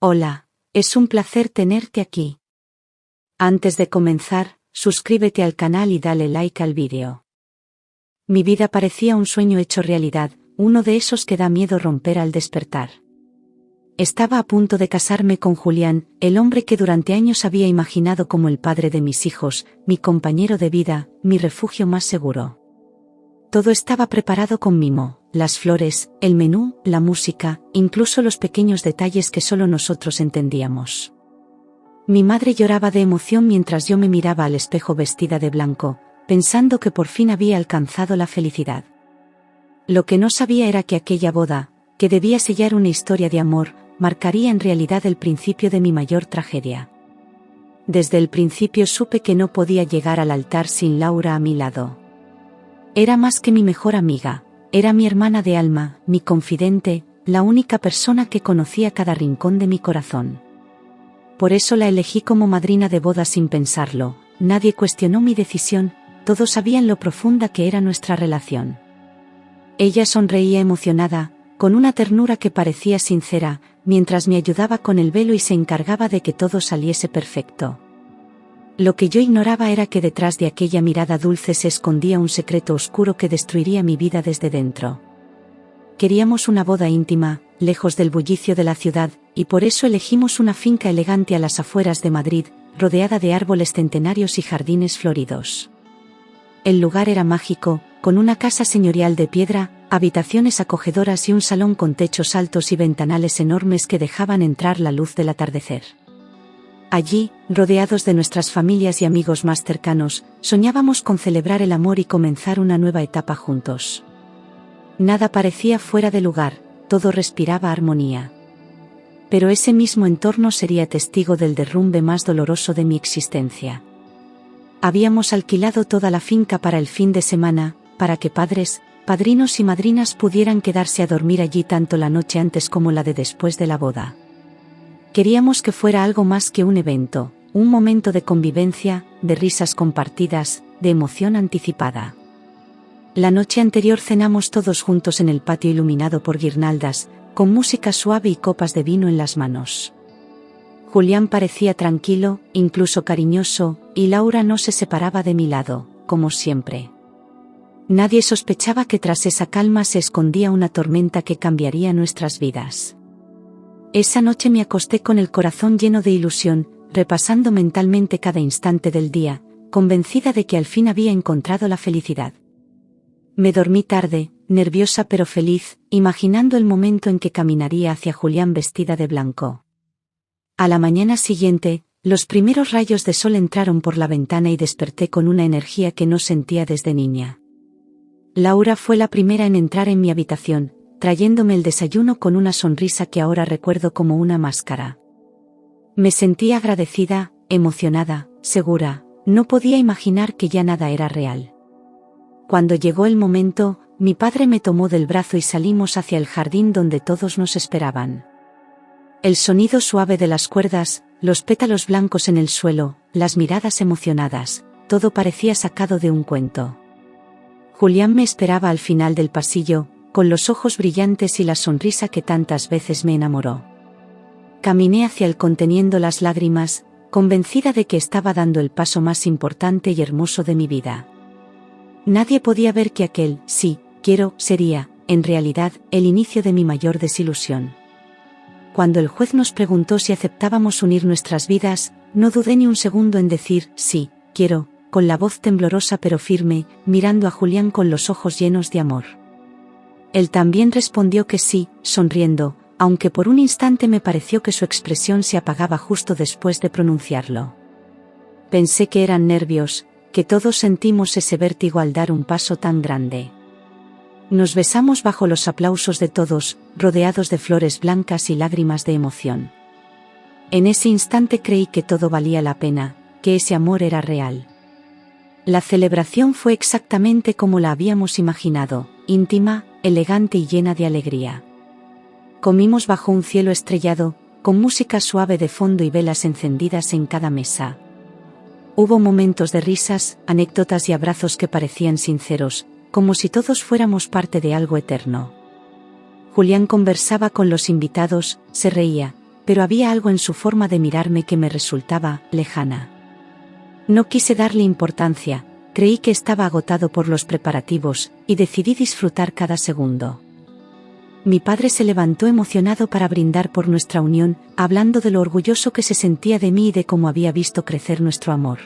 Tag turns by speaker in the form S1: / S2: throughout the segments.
S1: Hola, es un placer tenerte aquí. Antes de comenzar, suscríbete al canal y dale like al vídeo. Mi vida parecía un sueño hecho realidad, uno de esos que da miedo romper al despertar. Estaba a punto de casarme con Julián, el hombre que durante años había imaginado como el padre de mis hijos, mi compañero de vida, mi refugio más seguro. Todo estaba preparado con mimo, las flores, el menú, la música, incluso los pequeños detalles que solo nosotros entendíamos. Mi madre lloraba de emoción mientras yo me miraba al espejo vestida de blanco, pensando que por fin había alcanzado la felicidad. Lo que no sabía era que aquella boda, que debía sellar una historia de amor, marcaría en realidad el principio de mi mayor tragedia. Desde el principio supe que no podía llegar al altar sin Laura a mi lado. Era más que mi mejor amiga, era mi hermana de alma, mi confidente, la única persona que conocía cada rincón de mi corazón. Por eso la elegí como madrina de boda sin pensarlo, nadie cuestionó mi decisión, todos sabían lo profunda que era nuestra relación. Ella sonreía emocionada, con una ternura que parecía sincera, mientras me ayudaba con el velo y se encargaba de que todo saliese perfecto. Lo que yo ignoraba era que detrás de aquella mirada dulce se escondía un secreto oscuro que destruiría mi vida desde dentro. Queríamos una boda íntima, lejos del bullicio de la ciudad, y por eso elegimos una finca elegante a las afueras de Madrid, rodeada de árboles centenarios y jardines floridos. El lugar era mágico, con una casa señorial de piedra, habitaciones acogedoras y un salón con techos altos y ventanales enormes que dejaban entrar la luz del atardecer. Allí, rodeados de nuestras familias y amigos más cercanos, soñábamos con celebrar el amor y comenzar una nueva etapa juntos. Nada parecía fuera de lugar, todo respiraba armonía. Pero ese mismo entorno sería testigo del derrumbe más doloroso de mi existencia. Habíamos alquilado toda la finca para el fin de semana, para que padres, padrinos y madrinas pudieran quedarse a dormir allí tanto la noche antes como la de después de la boda. Queríamos que fuera algo más que un evento, un momento de convivencia, de risas compartidas, de emoción anticipada. La noche anterior cenamos todos juntos en el patio iluminado por guirnaldas, con música suave y copas de vino en las manos. Julián parecía tranquilo, incluso cariñoso, y Laura no se separaba de mi lado, como siempre. Nadie sospechaba que tras esa calma se escondía una tormenta que cambiaría nuestras vidas. Esa noche me acosté con el corazón lleno de ilusión, repasando mentalmente cada instante del día, convencida de que al fin había encontrado la felicidad. Me dormí tarde, nerviosa pero feliz, imaginando el momento en que caminaría hacia Julián vestida de blanco. A la mañana siguiente, los primeros rayos de sol entraron por la ventana y desperté con una energía que no sentía desde niña. Laura fue la primera en entrar en mi habitación, trayéndome el desayuno con una sonrisa que ahora recuerdo como una máscara. Me sentí agradecida, emocionada, segura, no podía imaginar que ya nada era real. Cuando llegó el momento, mi padre me tomó del brazo y salimos hacia el jardín donde todos nos esperaban. El sonido suave de las cuerdas, los pétalos blancos en el suelo, las miradas emocionadas, todo parecía sacado de un cuento. Julián me esperaba al final del pasillo, con los ojos brillantes y la sonrisa que tantas veces me enamoró. Caminé hacia él conteniendo las lágrimas, convencida de que estaba dando el paso más importante y hermoso de mi vida. Nadie podía ver que aquel, sí, quiero, sería, en realidad, el inicio de mi mayor desilusión. Cuando el juez nos preguntó si aceptábamos unir nuestras vidas, no dudé ni un segundo en decir, sí, quiero, con la voz temblorosa pero firme, mirando a Julián con los ojos llenos de amor. Él también respondió que sí, sonriendo, aunque por un instante me pareció que su expresión se apagaba justo después de pronunciarlo. Pensé que eran nervios, que todos sentimos ese vértigo al dar un paso tan grande. Nos besamos bajo los aplausos de todos, rodeados de flores blancas y lágrimas de emoción. En ese instante creí que todo valía la pena, que ese amor era real. La celebración fue exactamente como la habíamos imaginado, íntima, elegante y llena de alegría. Comimos bajo un cielo estrellado, con música suave de fondo y velas encendidas en cada mesa. Hubo momentos de risas, anécdotas y abrazos que parecían sinceros, como si todos fuéramos parte de algo eterno. Julián conversaba con los invitados, se reía, pero había algo en su forma de mirarme que me resultaba lejana. No quise darle importancia, creí que estaba agotado por los preparativos, y decidí disfrutar cada segundo. Mi padre se levantó emocionado para brindar por nuestra unión, hablando de lo orgulloso que se sentía de mí y de cómo había visto crecer nuestro amor.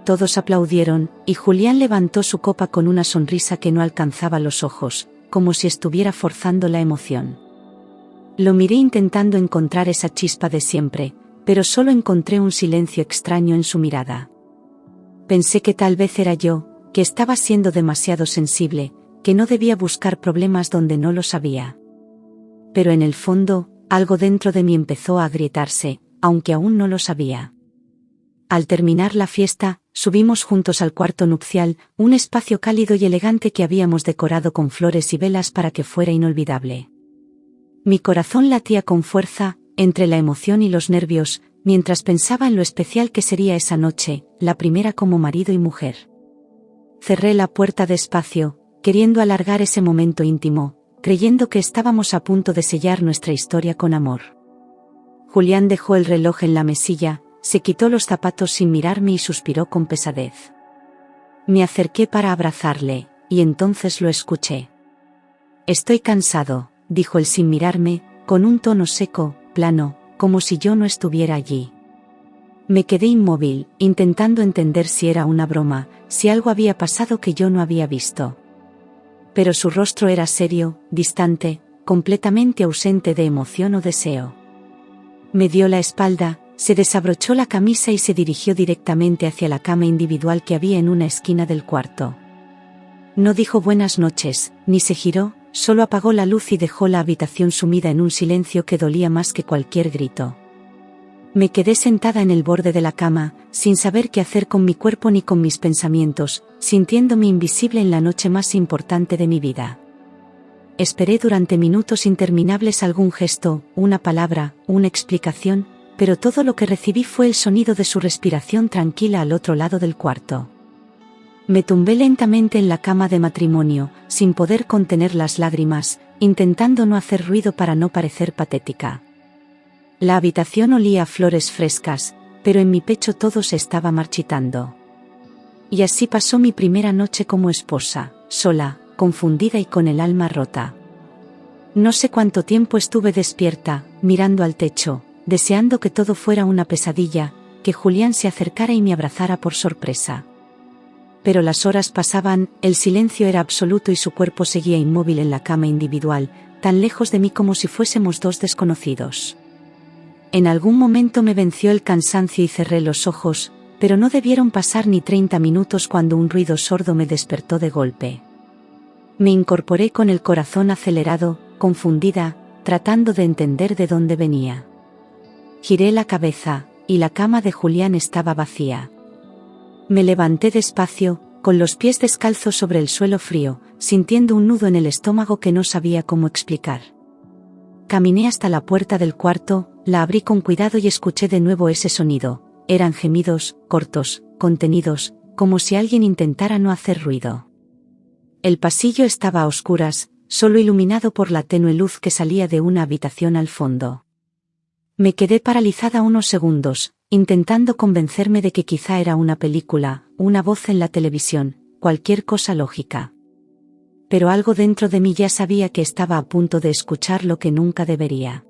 S1: Todos aplaudieron, y Julián levantó su copa con una sonrisa que no alcanzaba los ojos, como si estuviera forzando la emoción. Lo miré intentando encontrar esa chispa de siempre, pero solo encontré un silencio extraño en su mirada. Pensé que tal vez era yo, que estaba siendo demasiado sensible, que no debía buscar problemas donde no los había. Pero en el fondo, algo dentro de mí empezó a agrietarse, aunque aún no lo sabía. Al terminar la fiesta, subimos juntos al cuarto nupcial, un espacio cálido y elegante que habíamos decorado con flores y velas para que fuera inolvidable. Mi corazón latía con fuerza, entre la emoción y los nervios, mientras pensaba en lo especial que sería esa noche, la primera como marido y mujer. Cerré la puerta despacio, queriendo alargar ese momento íntimo, creyendo que estábamos a punto de sellar nuestra historia con amor. Julián dejó el reloj en la mesilla, se quitó los zapatos sin mirarme y suspiró con pesadez. Me acerqué para abrazarle, y entonces lo escuché. «Estoy cansado», dijo él sin mirarme, con un tono seco, plano, como si yo no estuviera allí. Me quedé inmóvil, intentando entender si era una broma, si algo había pasado que yo no había visto. Pero su rostro era serio, distante, completamente ausente de emoción o deseo. Me dio la espalda, se desabrochó la camisa y se dirigió directamente hacia la cama individual que había en una esquina del cuarto. No dijo buenas noches, ni se giró, solo apagó la luz y dejó la habitación sumida en un silencio que dolía más que cualquier grito. Me quedé sentada en el borde de la cama, sin saber qué hacer con mi cuerpo ni con mis pensamientos, sintiéndome invisible en la noche más importante de mi vida. Esperé durante minutos interminables algún gesto, una palabra, una explicación, pero todo lo que recibí fue el sonido de su respiración tranquila al otro lado del cuarto. Me tumbé lentamente en la cama de matrimonio, sin poder contener las lágrimas, intentando no hacer ruido para no parecer patética. La habitación olía a flores frescas, pero en mi pecho todo se estaba marchitando. Y así pasó mi primera noche como esposa, sola, confundida y con el alma rota. No sé cuánto tiempo estuve despierta, mirando al techo, deseando que todo fuera una pesadilla, que Julián se acercara y me abrazara por sorpresa. Pero las horas pasaban, el silencio era absoluto y su cuerpo seguía inmóvil en la cama individual, tan lejos de mí como si fuésemos dos desconocidos. En algún momento me venció el cansancio y cerré los ojos, pero no debieron pasar ni 30 minutos cuando un ruido sordo me despertó de golpe. Me incorporé con el corazón acelerado, confundida, tratando de entender de dónde venía. Giré la cabeza, y la cama de Julián estaba vacía. Me levanté despacio, con los pies descalzos sobre el suelo frío, sintiendo un nudo en el estómago que no sabía cómo explicar. Caminé hasta la puerta del cuarto, la abrí con cuidado y escuché de nuevo ese sonido. Eran gemidos, cortos, contenidos, como si alguien intentara no hacer ruido. El pasillo estaba a oscuras, solo iluminado por la tenue luz que salía de una habitación al fondo. Me quedé paralizada unos segundos, intentando convencerme de que quizá era una película, una voz en la televisión, cualquier cosa lógica. Pero algo dentro de mí ya sabía que estaba a punto de escuchar lo que nunca debería.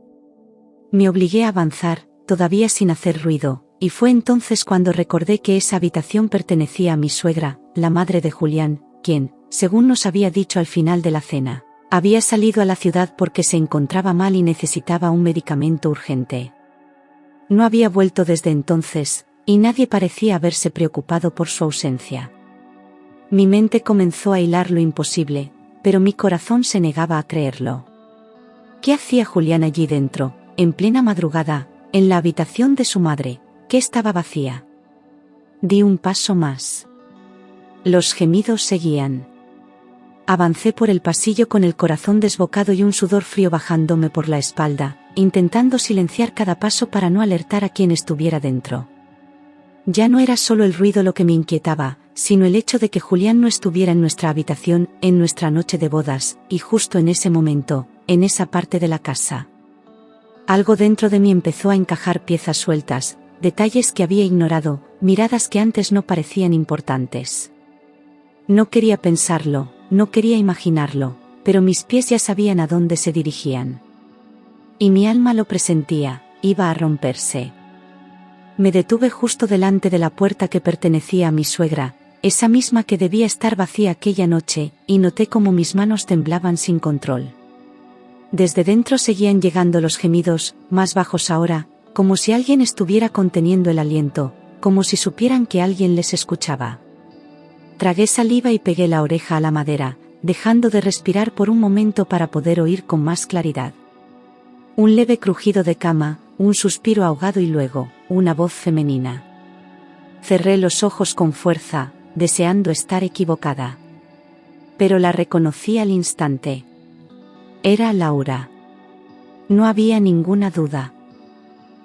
S1: Me obligué a avanzar, todavía sin hacer ruido, y fue entonces cuando recordé que esa habitación pertenecía a mi suegra, la madre de Julián, quien, según nos había dicho al final de la cena, había salido a la ciudad porque se encontraba mal y necesitaba un medicamento urgente. No había vuelto desde entonces, y nadie parecía haberse preocupado por su ausencia. Mi mente comenzó a hilar lo imposible, pero mi corazón se negaba a creerlo. ¿Qué hacía Julián allí dentro, en plena madrugada, en la habitación de su madre, que estaba vacía? Di un paso más. Los gemidos seguían. Avancé por el pasillo con el corazón desbocado y un sudor frío bajándome por la espalda, intentando silenciar cada paso para no alertar a quien estuviera dentro. Ya no era solo el ruido lo que me inquietaba, sino el hecho de que Julián no estuviera en nuestra habitación, en nuestra noche de bodas, y justo en ese momento, en esa parte de la casa. Algo dentro de mí empezó a encajar piezas sueltas, detalles que había ignorado, miradas que antes no parecían importantes. No quería pensarlo, no quería imaginarlo, pero mis pies ya sabían a dónde se dirigían. Y mi alma lo presentía, iba a romperse. Me detuve justo delante de la puerta que pertenecía a mi suegra, esa misma que debía estar vacía aquella noche, y noté cómo mis manos temblaban sin control. Desde dentro seguían llegando los gemidos, más bajos ahora, como si alguien estuviera conteniendo el aliento, como si supieran que alguien les escuchaba. Tragué saliva y pegué la oreja a la madera, dejando de respirar por un momento para poder oír con más claridad. Un leve crujido de cama, un suspiro ahogado y luego, una voz femenina. Cerré los ojos con fuerza, deseando estar equivocada. Pero la reconocí al instante. Era Laura. No había ninguna duda.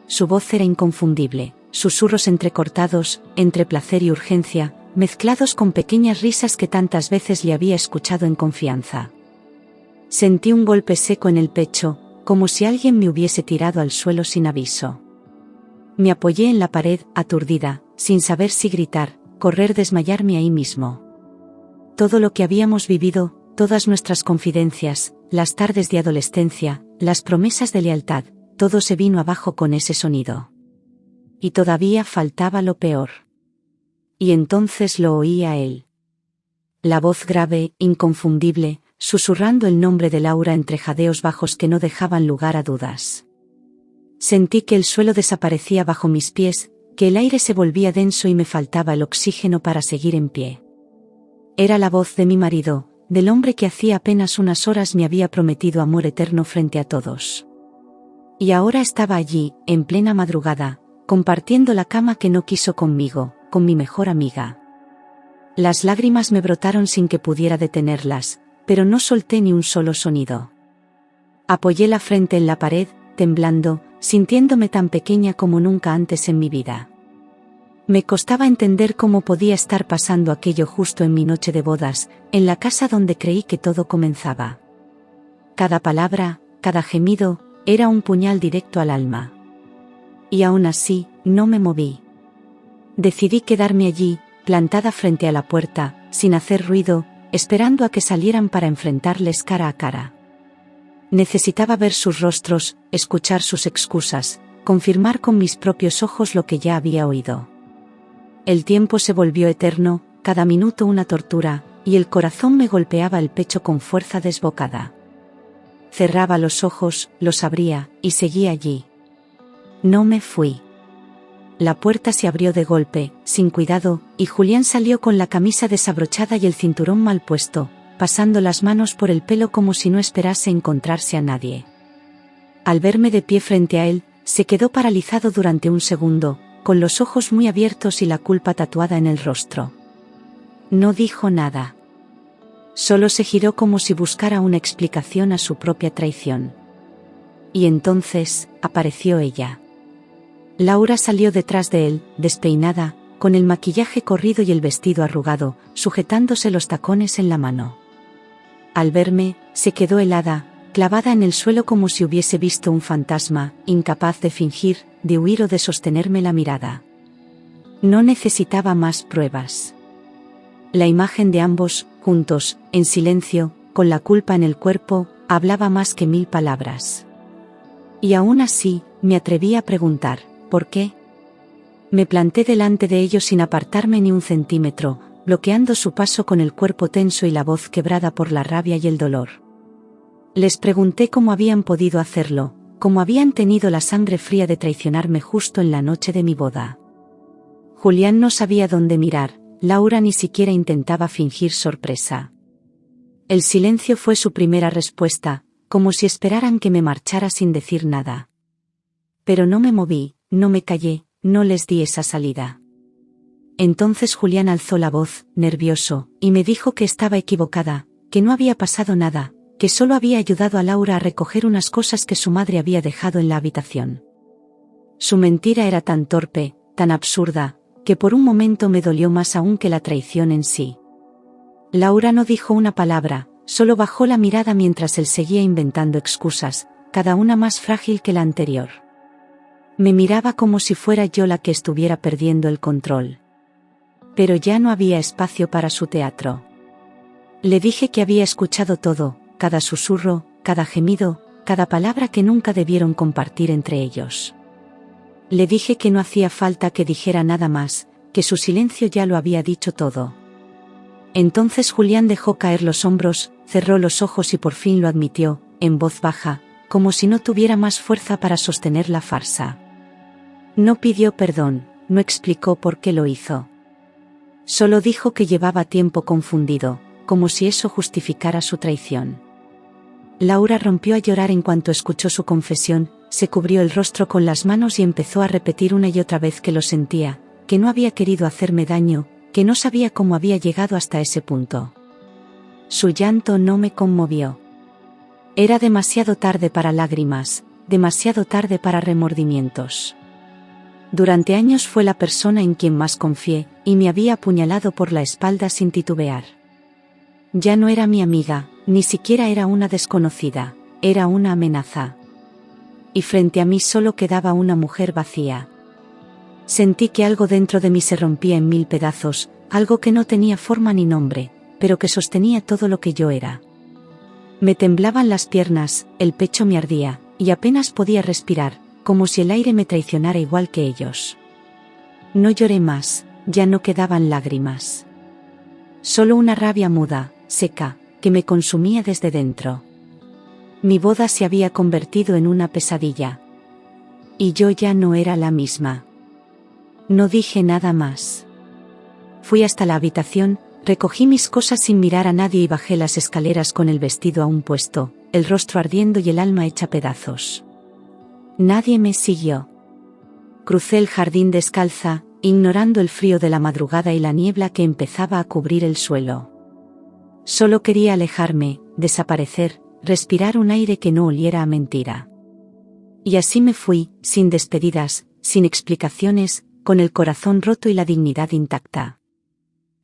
S1: Su voz era inconfundible, susurros entrecortados, entre placer y urgencia, mezclados con pequeñas risas que tantas veces le había escuchado en confianza. Sentí un golpe seco en el pecho, como si alguien me hubiese tirado al suelo sin aviso. Me apoyé en la pared, aturdida, sin saber si gritar, correr, desmayarme ahí mismo. Todo lo que habíamos vivido, todas nuestras confidencias, las tardes de adolescencia, las promesas de lealtad, todo se vino abajo con ese sonido. Y todavía faltaba lo peor. Y entonces lo oí a él. La voz grave, inconfundible, susurrando el nombre de Laura entre jadeos bajos que no dejaban lugar a dudas. Sentí que el suelo desaparecía bajo mis pies, que el aire se volvía denso y me faltaba el oxígeno para seguir en pie. Era la voz de mi marido, del hombre que hacía apenas unas horas me había prometido amor eterno frente a todos. Y ahora estaba allí, en plena madrugada, compartiendo la cama que no quiso conmigo, con mi mejor amiga. Las lágrimas me brotaron sin que pudiera detenerlas, pero no solté ni un solo sonido. Apoyé la frente en la pared, temblando, sintiéndome tan pequeña como nunca antes en mi vida. Me costaba entender cómo podía estar pasando aquello justo en mi noche de bodas, en la casa donde creí que todo comenzaba. Cada palabra, cada gemido, era un puñal directo al alma. Y aún así, no me moví. Decidí quedarme allí, plantada frente a la puerta, sin hacer ruido, esperando a que salieran para enfrentarles cara a cara. Necesitaba ver sus rostros, escuchar sus excusas, confirmar con mis propios ojos lo que ya había oído. El tiempo se volvió eterno, cada minuto una tortura, y el corazón me golpeaba el pecho con fuerza desbocada. Cerraba los ojos, los abría, y seguía allí. No me fui. La puerta se abrió de golpe, sin cuidado, y Julián salió con la camisa desabrochada y el cinturón mal puesto, pasando las manos por el pelo como si no esperase encontrarse a nadie. Al verme de pie frente a él, se quedó paralizado durante un segundo, con los ojos muy abiertos y la culpa tatuada en el rostro. No dijo nada. Solo se giró como si buscara una explicación a su propia traición. Y entonces, apareció ella. Laura salió detrás de él, despeinada, con el maquillaje corrido y el vestido arrugado, sujetándose los tacones en la mano. Al verme, se quedó helada, clavada en el suelo como si hubiese visto un fantasma, incapaz de fingir, de huir o de sostenerme la mirada. No necesitaba más pruebas. La imagen de ambos, juntos, en silencio, con la culpa en el cuerpo, hablaba más que 1000 palabras. Y aún así, me atreví a preguntar, ¿por qué? Me planté delante de ellos sin apartarme ni un centímetro, bloqueando su paso con el cuerpo tenso y la voz quebrada por la rabia y el dolor. Les pregunté cómo habían podido hacerlo, cómo habían tenido la sangre fría de traicionarme justo en la noche de mi boda. Julián no sabía dónde mirar, Laura ni siquiera intentaba fingir sorpresa. El silencio fue su primera respuesta, como si esperaran que me marchara sin decir nada. Pero no me moví, no me callé, no les di esa salida. Entonces Julián alzó la voz, nervioso, y me dijo que estaba equivocada, que no había pasado nada, que solo había ayudado a Laura a recoger unas cosas que su madre había dejado en la habitación. Su mentira era tan torpe, tan absurda, que por un momento me dolió más aún que la traición en sí. Laura no dijo una palabra, solo bajó la mirada mientras él seguía inventando excusas, cada una más frágil que la anterior. Me miraba como si fuera yo la que estuviera perdiendo el control. Pero ya no había espacio para su teatro. Le dije que había escuchado todo, cada susurro, cada gemido, cada palabra que nunca debieron compartir entre ellos. Le dije que no hacía falta que dijera nada más, que su silencio ya lo había dicho todo. Entonces Julián dejó caer los hombros, cerró los ojos y por fin lo admitió, en voz baja, como si no tuviera más fuerza para sostener la farsa. No pidió perdón, no explicó por qué lo hizo. Solo dijo que llevaba tiempo confundido, como si eso justificara su traición. Laura rompió a llorar en cuanto escuchó su confesión, se cubrió el rostro con las manos y empezó a repetir una y otra vez que lo sentía, que no había querido hacerme daño, que no sabía cómo había llegado hasta ese punto. Su llanto no me conmovió. Era demasiado tarde para lágrimas, demasiado tarde para remordimientos. Durante años fue la persona en quien más confié, y me había apuñalado por la espalda sin titubear. Ya no era mi amiga, ni siquiera era una desconocida, era una amenaza. Y frente a mí solo quedaba una mujer vacía. Sentí que algo dentro de mí se rompía en mil pedazos, algo que no tenía forma ni nombre, pero que sostenía todo lo que yo era. Me temblaban las piernas, el pecho me ardía, y apenas podía respirar, como si el aire me traicionara igual que ellos. No lloré más, ya no quedaban lágrimas. Solo una rabia muda, seca, que me consumía desde dentro. Mi boda se había convertido en una pesadilla. Y yo ya no era la misma. No dije nada más. Fui hasta la habitación, recogí mis cosas sin mirar a nadie y bajé las escaleras con el vestido aún puesto, el rostro ardiendo y el alma hecha pedazos. Nadie me siguió. Crucé el jardín descalza, ignorando el frío de la madrugada y la niebla que empezaba a cubrir el suelo. Solo quería alejarme, desaparecer, respirar un aire que no oliera a mentira. Y así me fui, sin despedidas, sin explicaciones, con el corazón roto y la dignidad intacta.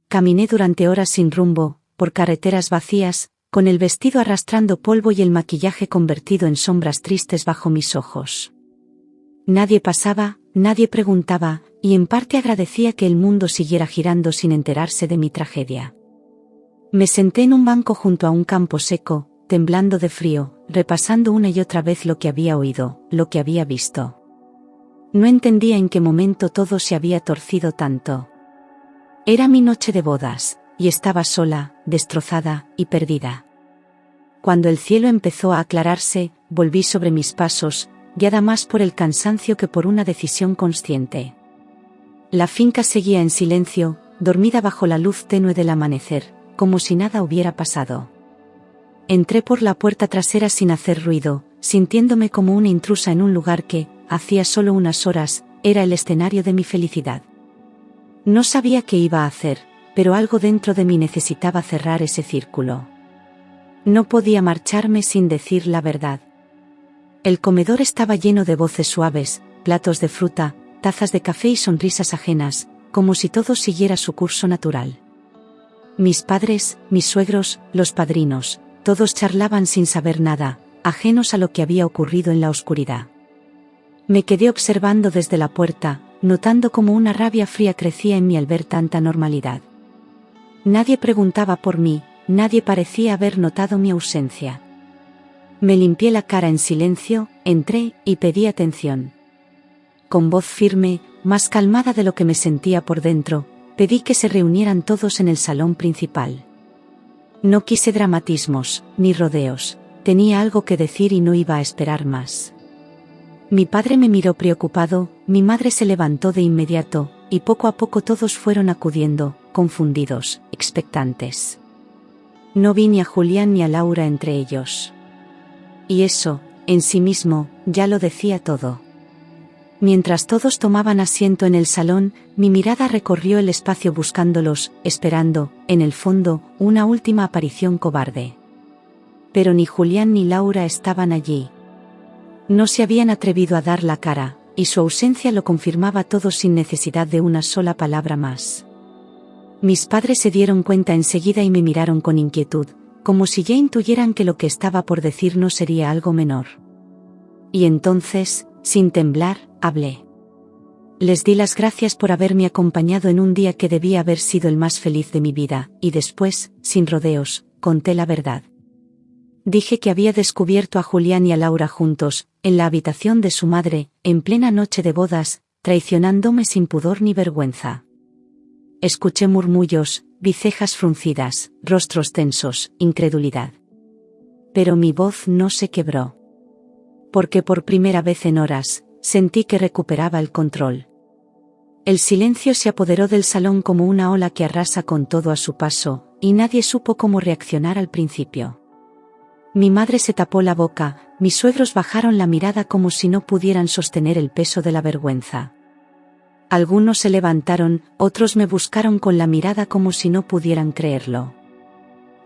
S1: Caminé durante horas sin rumbo, por carreteras vacías, con el vestido arrastrando polvo y el maquillaje convertido en sombras tristes bajo mis ojos. Nadie pasaba, nadie preguntaba, y en parte agradecía que el mundo siguiera girando sin enterarse de mi tragedia. Me senté en un banco junto a un campo seco, temblando de frío, repasando una y otra vez lo que había oído, lo que había visto. No entendía en qué momento todo se había torcido tanto. Era mi noche de bodas, y estaba sola, destrozada y perdida. Cuando el cielo empezó a aclararse, volví sobre mis pasos, guiada más por el cansancio que por una decisión consciente. La finca seguía en silencio, dormida bajo la luz tenue del amanecer, como si nada hubiera pasado. Entré por la puerta trasera sin hacer ruido, sintiéndome como una intrusa en un lugar que, hacía solo unas horas, era el escenario de mi felicidad. No sabía qué iba a hacer, pero algo dentro de mí necesitaba cerrar ese círculo. No podía marcharme sin decir la verdad. El comedor estaba lleno de voces suaves, platos de fruta, tazas de café y sonrisas ajenas, como si todo siguiera su curso natural. Mis padres, mis suegros, los padrinos, todos charlaban sin saber nada, ajenos a lo que había ocurrido en la oscuridad. Me quedé observando desde la puerta, notando cómo una rabia fría crecía en mí al ver tanta normalidad. Nadie preguntaba por mí, nadie parecía haber notado mi ausencia. Me limpié la cara en silencio, entré y pedí atención. Con voz firme, más calmada de lo que me sentía por dentro, pedí que se reunieran todos en el salón principal. No quise dramatismos, ni rodeos, tenía algo que decir y no iba a esperar más. Mi padre me miró preocupado, mi madre se levantó de inmediato, y poco a poco todos fueron acudiendo, confundidos, expectantes. No vi ni a Julián ni a Laura entre ellos. Y eso, en sí mismo, ya lo decía todo. Mientras todos tomaban asiento en el salón, mi mirada recorrió el espacio buscándolos, esperando, en el fondo, una última aparición cobarde. Pero ni Julián ni Laura estaban allí. No se habían atrevido a dar la cara, y su ausencia lo confirmaba todo sin necesidad de una sola palabra más. Mis padres se dieron cuenta enseguida y me miraron con inquietud, como si ya intuyeran que lo que estaba por decir no sería algo menor. Y entonces, sin temblar, hablé. Les di las gracias por haberme acompañado en un día que debía haber sido el más feliz de mi vida, y después, sin rodeos, conté la verdad. Dije que había descubierto a Julián y a Laura juntos, en la habitación de su madre, en plena noche de bodas, traicionándome sin pudor ni vergüenza. Escuché murmullos, vi cejas fruncidas, rostros tensos, incredulidad. Pero mi voz no se quebró. Porque por primera vez en horas, sentí que recuperaba el control. El silencio se apoderó del salón como una ola que arrasa con todo a su paso, y nadie supo cómo reaccionar al principio. Mi madre se tapó la boca, mis suegros bajaron la mirada como si no pudieran sostener el peso de la vergüenza. Algunos se levantaron, otros me buscaron con la mirada como si no pudieran creerlo.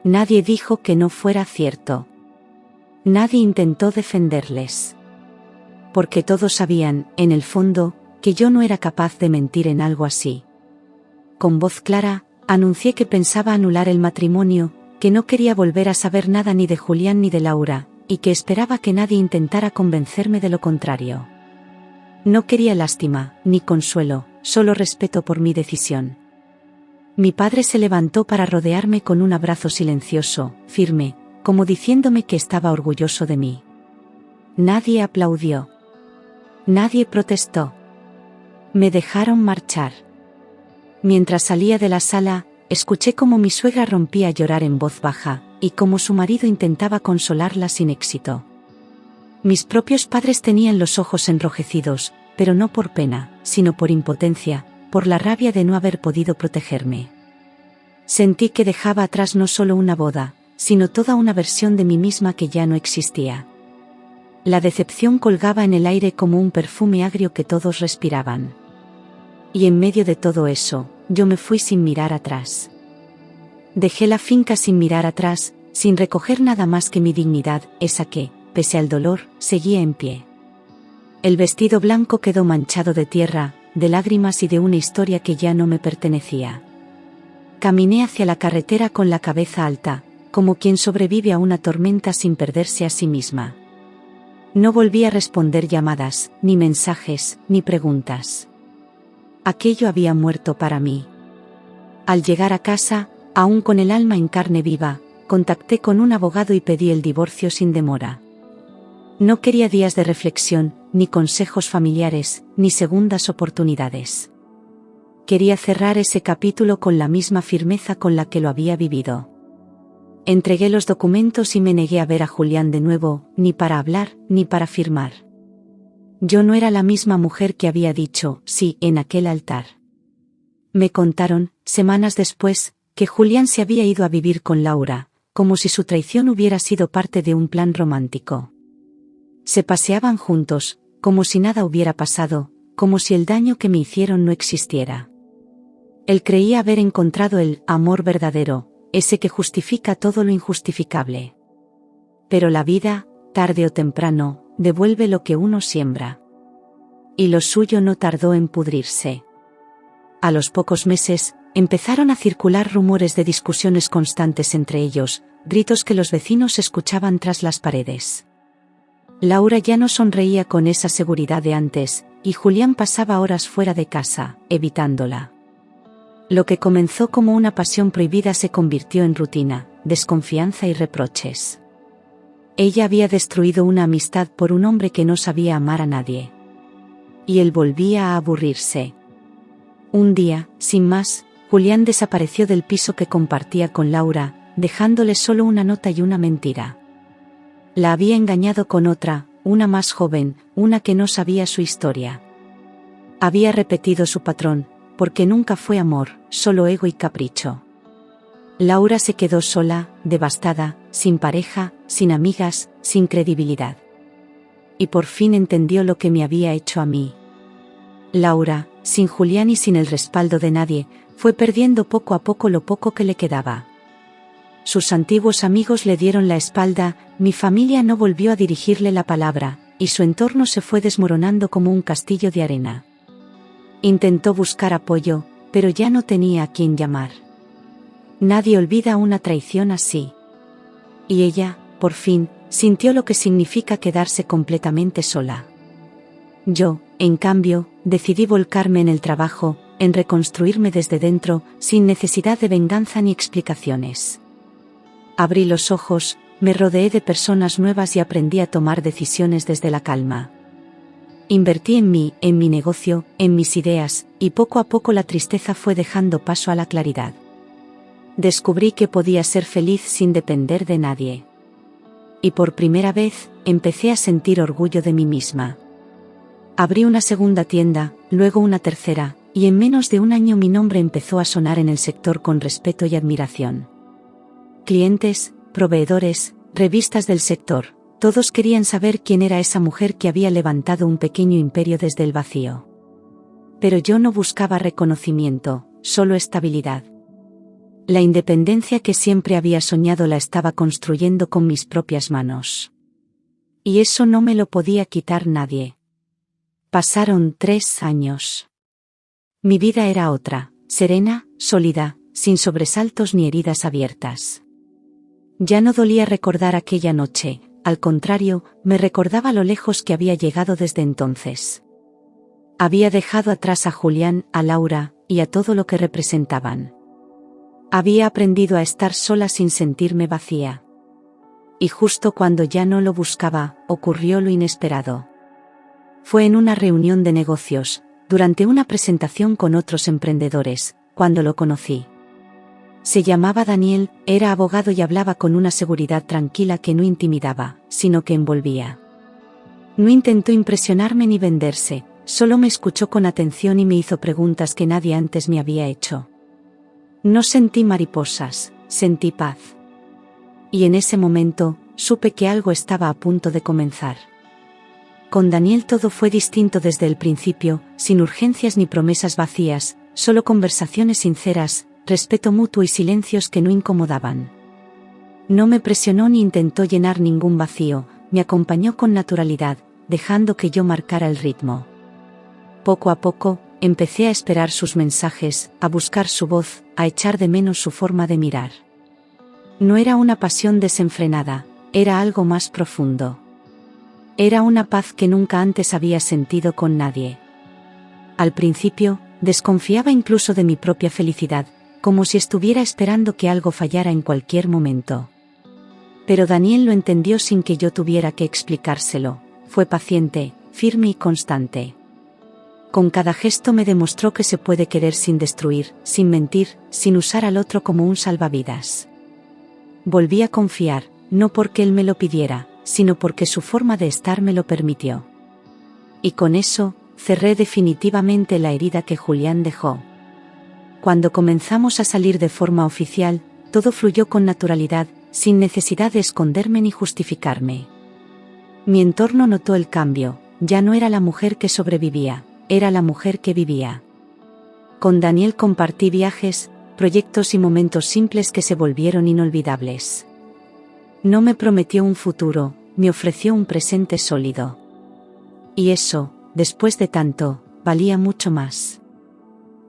S1: Nadie dijo que no fuera cierto. Nadie intentó defenderles. Porque todos sabían, en el fondo, que yo no era capaz de mentir en algo así. Con voz clara, anuncié que pensaba anular el matrimonio, que no quería volver a saber nada ni de Julián ni de Laura, y que esperaba que nadie intentara convencerme de lo contrario. No quería lástima, ni consuelo, solo respeto por mi decisión. Mi padre se levantó para rodearme con un abrazo silencioso, firme, como diciéndome que estaba orgulloso de mí. Nadie aplaudió. Nadie protestó. Me dejaron marchar. Mientras salía de la sala, escuché cómo mi suegra rompía a llorar en voz baja, y cómo su marido intentaba consolarla sin éxito. Mis propios padres tenían los ojos enrojecidos, pero no por pena, sino por impotencia, por la rabia de no haber podido protegerme. Sentí que dejaba atrás no solo una boda, sino toda una versión de mí misma que ya no existía. La decepción colgaba en el aire como un perfume agrio que todos respiraban. Y en medio de todo eso, yo me fui sin mirar atrás. Dejé la finca sin mirar atrás, sin recoger nada más que mi dignidad, esa que, pese al dolor, seguía en pie. El vestido blanco quedó manchado de tierra, de lágrimas y de una historia que ya no me pertenecía. Caminé hacia la carretera con la cabeza alta, como quien sobrevive a una tormenta sin perderse a sí misma. No volví a responder llamadas, ni mensajes, ni preguntas. Aquello había muerto para mí. Al llegar a casa, aún con el alma en carne viva, contacté con un abogado y pedí el divorcio sin demora. No quería días de reflexión, ni consejos familiares, ni segundas oportunidades. Quería cerrar ese capítulo con la misma firmeza con la que lo había vivido. Entregué los documentos y me negué a ver a Julián de nuevo, ni para hablar, ni para firmar. Yo no era la misma mujer que había dicho sí en aquel altar. Me contaron, semanas después, que Julián se había ido a vivir con Laura, como si su traición hubiera sido parte de un plan romántico. Se paseaban juntos, como si nada hubiera pasado, como si el daño que me hicieron no existiera. Él creía haber encontrado el amor verdadero, ese que justifica todo lo injustificable. Pero la vida, tarde o temprano, devuelve lo que uno siembra. Y lo suyo no tardó en pudrirse. A los pocos meses, empezaron a circular rumores de discusiones constantes entre ellos, gritos que los vecinos escuchaban tras las paredes. Laura ya no sonreía con esa seguridad de antes, y Julián pasaba horas fuera de casa, evitándola. Lo que comenzó como una pasión prohibida se convirtió en rutina, desconfianza y reproches. Ella había destruido una amistad por un hombre que no sabía amar a nadie. Y él volvía a aburrirse. Un día, sin más, Julián desapareció del piso que compartía con Laura, dejándole solo una nota y una mentira. La había engañado con otra, una más joven, una que no sabía su historia. Había repetido su patrón, porque nunca fue amor, solo ego y capricho. Laura se quedó sola, devastada, sin pareja, sin amigas, sin credibilidad. Y por fin entendió lo que me había hecho a mí. Laura, sin Julián y sin el respaldo de nadie, fue perdiendo poco a poco lo poco que le quedaba. Sus antiguos amigos le dieron la espalda, mi familia no volvió a dirigirle la palabra, y su entorno se fue desmoronando como un castillo de arena. Intentó buscar apoyo, pero ya no tenía a quién llamar. Nadie olvida una traición así. Y ella, por fin, sintió lo que significa quedarse completamente sola. Yo, en cambio, decidí volcarme en el trabajo, en reconstruirme desde dentro, sin necesidad de venganza ni explicaciones. Abrí los ojos, me rodeé de personas nuevas y aprendí a tomar decisiones desde la calma. Invertí en mí, en mi negocio, en mis ideas, y poco a poco la tristeza fue dejando paso a la claridad. Descubrí que podía ser feliz sin depender de nadie. Y por primera vez, empecé a sentir orgullo de mí misma. Abrí una segunda tienda, luego una tercera, y en menos de un año mi nombre empezó a sonar en el sector con respeto y admiración. Clientes, proveedores, revistas del sector, todos querían saber quién era esa mujer que había levantado un pequeño imperio desde el vacío. Pero yo no buscaba reconocimiento, solo estabilidad. La independencia que siempre había soñado la estaba construyendo con mis propias manos. Y eso no me lo podía quitar nadie. Pasaron 3 años. Mi vida era otra, serena, sólida, sin sobresaltos ni heridas abiertas. Ya no dolía recordar aquella noche, al contrario, me recordaba lo lejos que había llegado desde entonces. Había dejado atrás a Julián, a Laura, y a todo lo que representaban. Había aprendido a estar sola sin sentirme vacía. Y justo cuando ya no lo buscaba, ocurrió lo inesperado. Fue en una reunión de negocios, durante una presentación con otros emprendedores, cuando lo conocí. Se llamaba Daniel, era abogado y hablaba con una seguridad tranquila que no intimidaba, sino que envolvía. No intentó impresionarme ni venderse, solo me escuchó con atención y me hizo preguntas que nadie antes me había hecho. No sentí mariposas, sentí paz. Y en ese momento, supe que algo estaba a punto de comenzar. Con Daniel todo fue distinto desde el principio, sin urgencias ni promesas vacías, solo conversaciones sinceras, respeto mutuo y silencios que no incomodaban. No me presionó ni intentó llenar ningún vacío, me acompañó con naturalidad, dejando que yo marcara el ritmo. Poco a poco, empecé a esperar sus mensajes, a buscar su voz, a echar de menos su forma de mirar. No era una pasión desenfrenada, era algo más profundo. Era una paz que nunca antes había sentido con nadie. Al principio, desconfiaba incluso de mi propia felicidad, como si estuviera esperando que algo fallara en cualquier momento. Pero Daniel lo entendió sin que yo tuviera que explicárselo, fue paciente, firme y constante. Con cada gesto me demostró que se puede querer sin destruir, sin mentir, sin usar al otro como un salvavidas. Volví a confiar, no porque él me lo pidiera, sino porque su forma de estar me lo permitió. Y con eso, cerré definitivamente la herida que Julián dejó. Cuando comenzamos a salir de forma oficial, todo fluyó con naturalidad, sin necesidad de esconderme ni justificarme. Mi entorno notó el cambio, ya no era la mujer que sobrevivía, era la mujer que vivía. Con Daniel compartí viajes, proyectos y momentos simples que se volvieron inolvidables. No me prometió un futuro, me ofreció un presente sólido. Y eso, después de tanto, valía mucho más.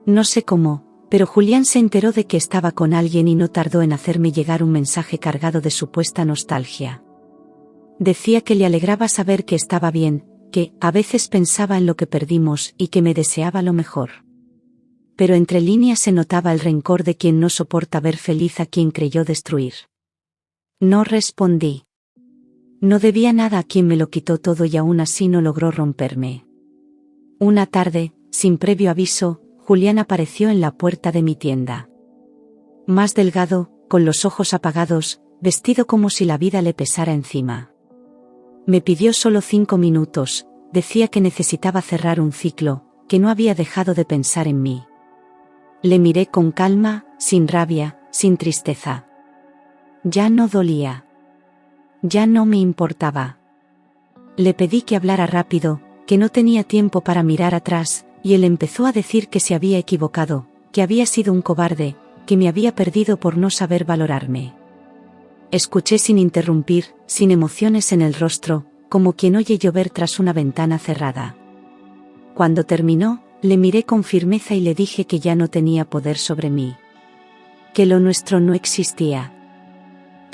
S1: No sé cómo, pero Julián se enteró de que estaba con alguien y no tardó en hacerme llegar un mensaje cargado de supuesta nostalgia. Decía que le alegraba saber que estaba bien, que a veces pensaba en lo que perdimos y que me deseaba lo mejor. Pero entre líneas se notaba el rencor de quien no soporta ver feliz a quien creyó destruir. No respondí. No debía nada a quien me lo quitó todo y aún así no logró romperme. Una tarde, sin previo aviso, Julián apareció en la puerta de mi tienda. Más delgado, con los ojos apagados, vestido como si la vida le pesara encima. Me pidió solo 5 minutos, decía que necesitaba cerrar un ciclo, que no había dejado de pensar en mí. Le miré con calma, sin rabia, sin tristeza. Ya no dolía. Ya no me importaba. Le pedí que hablara rápido, que no tenía tiempo para mirar atrás, y él empezó a decir que se había equivocado, que había sido un cobarde, que me había perdido por no saber valorarme. Escuché sin interrumpir, sin emociones en el rostro, como quien oye llover tras una ventana cerrada. Cuando terminó, le miré con firmeza y le dije que ya no tenía poder sobre mí. Que lo nuestro no existía.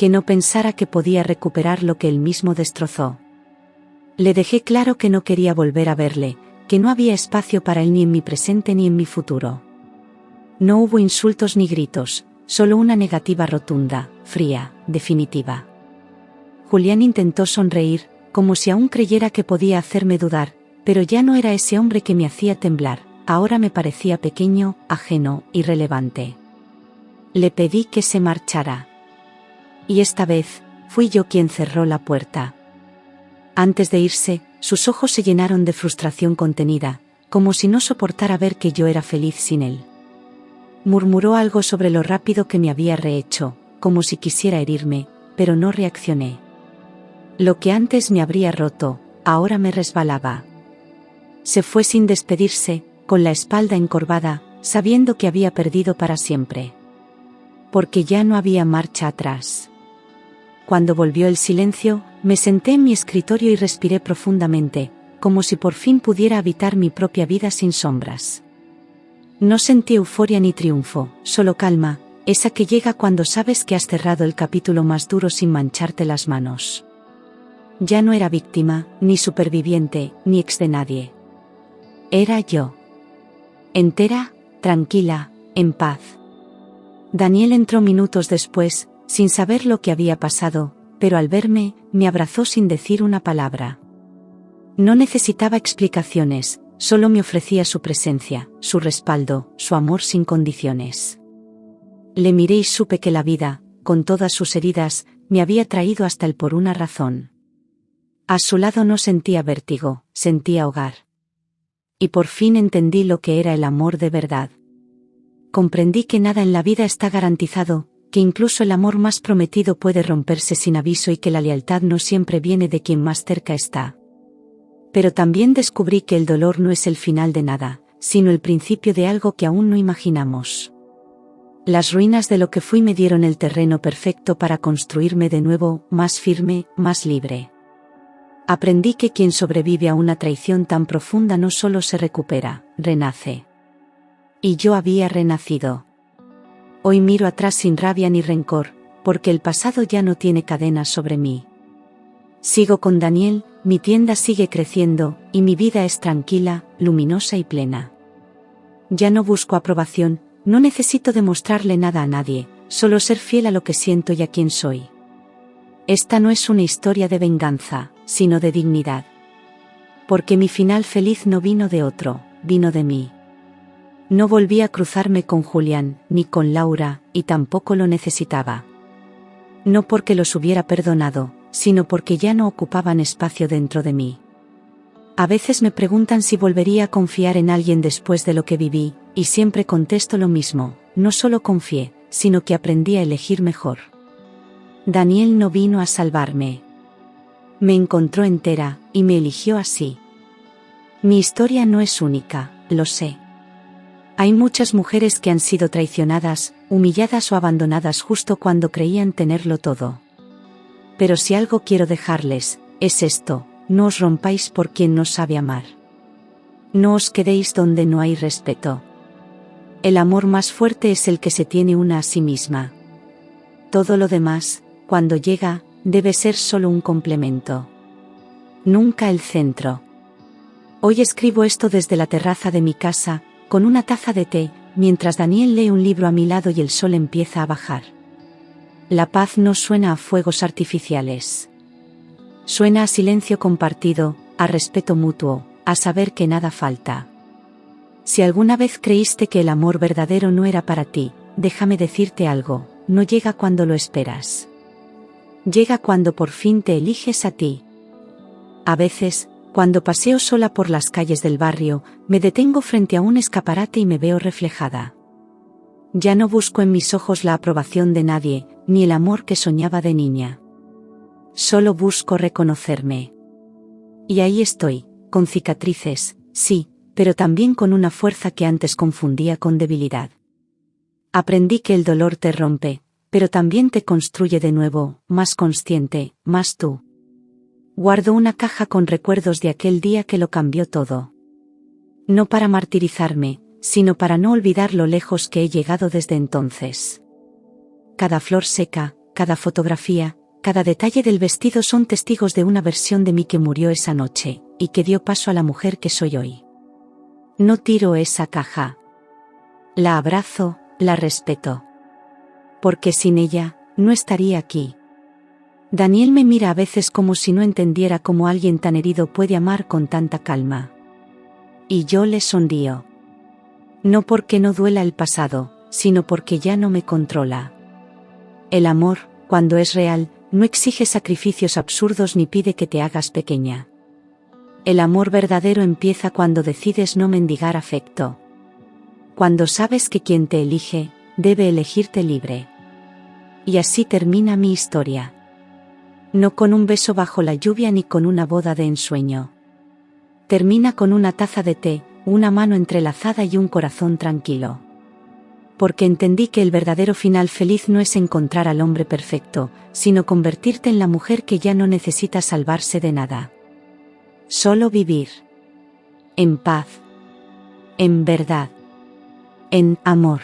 S1: Que no pensara que podía recuperar lo que él mismo destrozó. Le dejé claro que no quería volver a verle, que no había espacio para él ni en mi presente ni en mi futuro. No hubo insultos ni gritos, solo una negativa rotunda, fría, definitiva. Julián intentó sonreír, como si aún creyera que podía hacerme dudar, pero ya no era ese hombre que me hacía temblar, ahora me parecía pequeño, ajeno, irrelevante. Le pedí que se marchara. Y esta vez, fui yo quien cerró la puerta. Antes de irse, sus ojos se llenaron de frustración contenida, como si no soportara ver que yo era feliz sin él. Murmuró algo sobre lo rápido que me había rehecho, como si quisiera herirme, pero no reaccioné. Lo que antes me habría roto, ahora me resbalaba. Se fue sin despedirse, con la espalda encorvada, sabiendo que había perdido para siempre. Porque ya no había marcha atrás. Cuando volvió el silencio, me senté en mi escritorio y respiré profundamente, como si por fin pudiera habitar mi propia vida sin sombras. No sentí euforia ni triunfo, solo calma, esa que llega cuando sabes que has cerrado el capítulo más duro sin mancharte las manos. Ya no era víctima, ni superviviente, ni ex de nadie. Era yo. Entera, tranquila, en paz. Daniel entró minutos después, sin saber lo que había pasado, pero al verme, me abrazó sin decir una palabra. No necesitaba explicaciones, solo me ofrecía su presencia, su respaldo, su amor sin condiciones. Le miré y supe que la vida, con todas sus heridas, me había traído hasta él por una razón. A su lado no sentía vértigo, sentía hogar. Y por fin entendí lo que era el amor de verdad. Comprendí que nada en la vida está garantizado, que incluso el amor más prometido puede romperse sin aviso y que la lealtad no siempre viene de quien más cerca está. Pero también descubrí que el dolor no es el final de nada, sino el principio de algo que aún no imaginamos. Las ruinas de lo que fui me dieron el terreno perfecto para construirme de nuevo, más firme, más libre. Aprendí que quien sobrevive a una traición tan profunda no solo se recupera, renace. Y yo había renacido. Hoy miro atrás sin rabia ni rencor, porque el pasado ya no tiene cadenas sobre mí. Sigo con Daniel, mi tienda sigue creciendo, y mi vida es tranquila, luminosa y plena. Ya no busco aprobación, no necesito demostrarle nada a nadie, solo ser fiel a lo que siento y a quien soy. Esta no es una historia de venganza, sino de dignidad. Porque mi final feliz no vino de otro, vino de mí. No volví a cruzarme con Julián, ni con Laura, y tampoco lo necesitaba. No porque los hubiera perdonado, sino porque ya no ocupaban espacio dentro de mí. A veces me preguntan si volvería a confiar en alguien después de lo que viví, y siempre contesto lo mismo, no solo confié, sino que aprendí a elegir mejor. Daniel no vino a salvarme. Me encontró entera, y me eligió así. Mi historia no es única, lo sé. Hay muchas mujeres que han sido traicionadas, humilladas o abandonadas justo cuando creían tenerlo todo. Pero si algo quiero dejarles, es esto: no os rompáis por quien no sabe amar. No os quedéis donde no hay respeto. El amor más fuerte es el que se tiene una a sí misma. Todo lo demás, cuando llega, debe ser solo un complemento. Nunca el centro. Hoy escribo esto desde la terraza de mi casa, con una taza de té, mientras Daniel lee un libro a mi lado y el sol empieza a bajar. La paz no suena a fuegos artificiales. Suena a silencio compartido, a respeto mutuo, a saber que nada falta. Si alguna vez creíste que el amor verdadero no era para ti, déjame decirte algo: no llega cuando lo esperas. Llega cuando por fin te eliges a ti. A veces, cuando paseo sola por las calles del barrio, me detengo frente a un escaparate y me veo reflejada. Ya no busco en mis ojos la aprobación de nadie, ni el amor que soñaba de niña. Solo busco reconocerme. Y ahí estoy, con cicatrices, sí, pero también con una fuerza que antes confundía con debilidad. Aprendí que el dolor te rompe, pero también te construye de nuevo, más consciente, más tú. Guardo una caja con recuerdos de aquel día que lo cambió todo. No para martirizarme, sino para no olvidar lo lejos que he llegado desde entonces. Cada flor seca, cada fotografía, cada detalle del vestido son testigos de una versión de mí que murió esa noche, y que dio paso a la mujer que soy hoy. No tiro esa caja. La abrazo, la respeto. Porque sin ella, no estaría aquí. Daniel me mira a veces como si no entendiera cómo alguien tan herido puede amar con tanta calma. Y yo le sonrío. No porque no duela el pasado, sino porque ya no me controla. El amor, cuando es real, no exige sacrificios absurdos ni pide que te hagas pequeña. El amor verdadero empieza cuando decides no mendigar afecto. Cuando sabes que quien te elige, debe elegirte libre. Y así termina mi historia. No con un beso bajo la lluvia ni con una boda de ensueño. Termina con una taza de té, una mano entrelazada y un corazón tranquilo. Porque entendí que el verdadero final feliz no es encontrar al hombre perfecto, sino convertirte en la mujer que ya no necesita salvarse de nada. Solo vivir. En paz. En verdad. En amor.